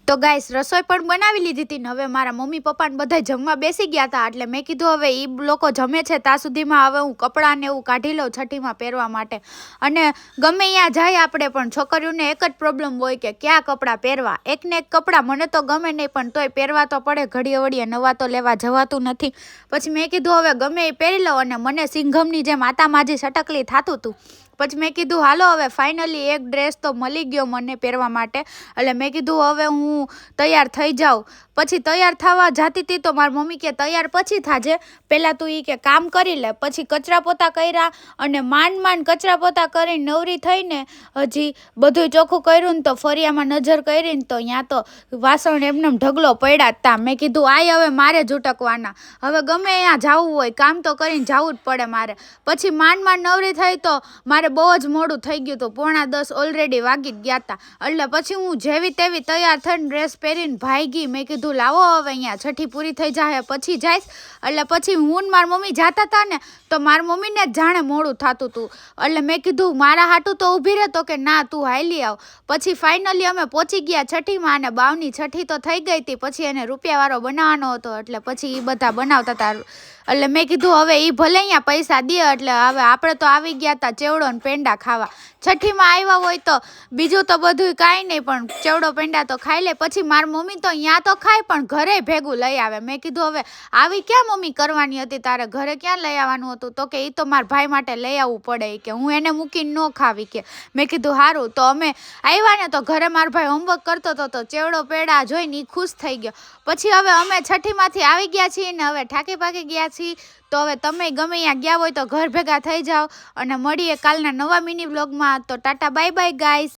તો ગાઈસ રસોઈ પણ બનાવી લીધી હતી ને હવે મારા મમ્મી પપ્પા ને બધા જમવા બેસી ગયા હતા એટલે મેં કીધું હવે ઈ લોકો જમે છે ત્યાં સુધીમાં હવે હું કપડાં ને એવું કાઢી લઉં છઠ્ઠીમાં પહેરવા માટે। અને ગમે ત્યાં જાય આપણે પણ છોકરીઓને એક જ પ્રોબ્લેમ હોય કે ક્યાં કપડાં પહેરવા, એકને એક કપડાં મને તો ગમે નહીં પણ તોય પહેરવા તો પડે, ઘડીએ વળીએ નવા તો લેવા જવાતું નથી। પછી મેં કીધું હવે ગમે એ પહેરી લઉં અને મને સિંઘમની જેમ આતા માજી સટકલી થતું હતું। પછી મેં કીધું હાલો હવે ફાઇનલી એક ડ્રેસ તો મળી ગયો મને પહેરવા માટે એટલે મેં કીધું હવે હું તૈયાર થઈ જાઉં। પછી તૈયાર થવા જતી હતી તો મારી મમ્મી કે તૈયાર પછી થાજે, પહેલાં તું એ કે કામ કરી લે। પછી કચરા પોતા કર્યા અને માંડ કચરા પોતા કરીને નવરી થઈને હજી બધું ચોખ્ખું કર્યું ને તો ફરિયામાં નજર કરીને તો ત્યાં તો વાસણ એમને ઢગલો પડ્યા હતા। મેં કીધું આય હવે મારે જ ઉટકવાના, હવે ગમે ત્યાં જવું હોય કામ તો કરીને જવું જ પડે મારે। પછી માંડ નવરી થઈ તો મારે બહુ જ મોડું થઈ ગયું હતું, 9:45 ઓલરેડી વાગી જ ગયા હતા। એટલે પછી હું જેવી તેવી તૈયાર થઈને ડ્રેસ પહેરીને ભાગી। મેં કીધું લાવો હવે અહીંયા છઠ્ઠી પૂરી થઈ જાય પછી જઈશ। એટલે પછી હું ને મારી મમ્મી જતા હતા ને તો મારી મમ્મીને જ જાણે મોડું થતું હતું એટલે મેં કીધું મારા હાટું તો ઊભી રહે, તો કે ના તું હાલી આવ। પછી ફાઇનલી અમે પહોંચી ગયા છઠ્ઠીમાં અને બાવની છઠ્ઠી તો થઈ ગઈ હતી। પછી એને રૂપિયાવાળો બનાવવાનો હતો એટલે પછી એ બધા બનાવતા હતા એટલે મેં કીધું હવે એ ભલે અહીંયા પૈસા દે એટલે હવે આપણે તો આવી ગયા હતા ચેવડો ને પેંડા ખાવા। છઠ્ઠીમાં આવ્યા હોય તો બીજું તો બધું કાંઈ નહીં પણ ચેવડો પેંડા તો ખાઈ લે। પછી મારી મમ્મી તો અહીંયા તો ખાય પણ ઘરે ભેગું લઈ આવે। મેં કીધું હવે આવી ક્યાં મમ્મી કરવાની હતી, તારે ઘરે ક્યાં લઈ આવવાનું હતું, તો કે એ તો મારા ભાઈ માટે લઈ આવવું પડે કે હું એને મૂકીને ન ખાવી કે। મેં કીધું સારું। તો અમે આવ્યા ને તો ઘરે મારો ભાઈ હોમવર્ક કરતો હતો તો ચેવડો પેડા જોઈને એ ખુશ થઈ ગયો। પછી હવે અમે છઠ્ઠીમાંથી આવી ગયા છીએ ને હવે ઠાકી પાકી ગયા છીએ। તો હવે તમે ગમે ત્યાં ગયા હોય તો ઘર ભેગા થઈ જાઓ અને મળીએ કાલના નવા મિની બ્લોગમાં। તો ટાટા બાય બાય ગાઈસ।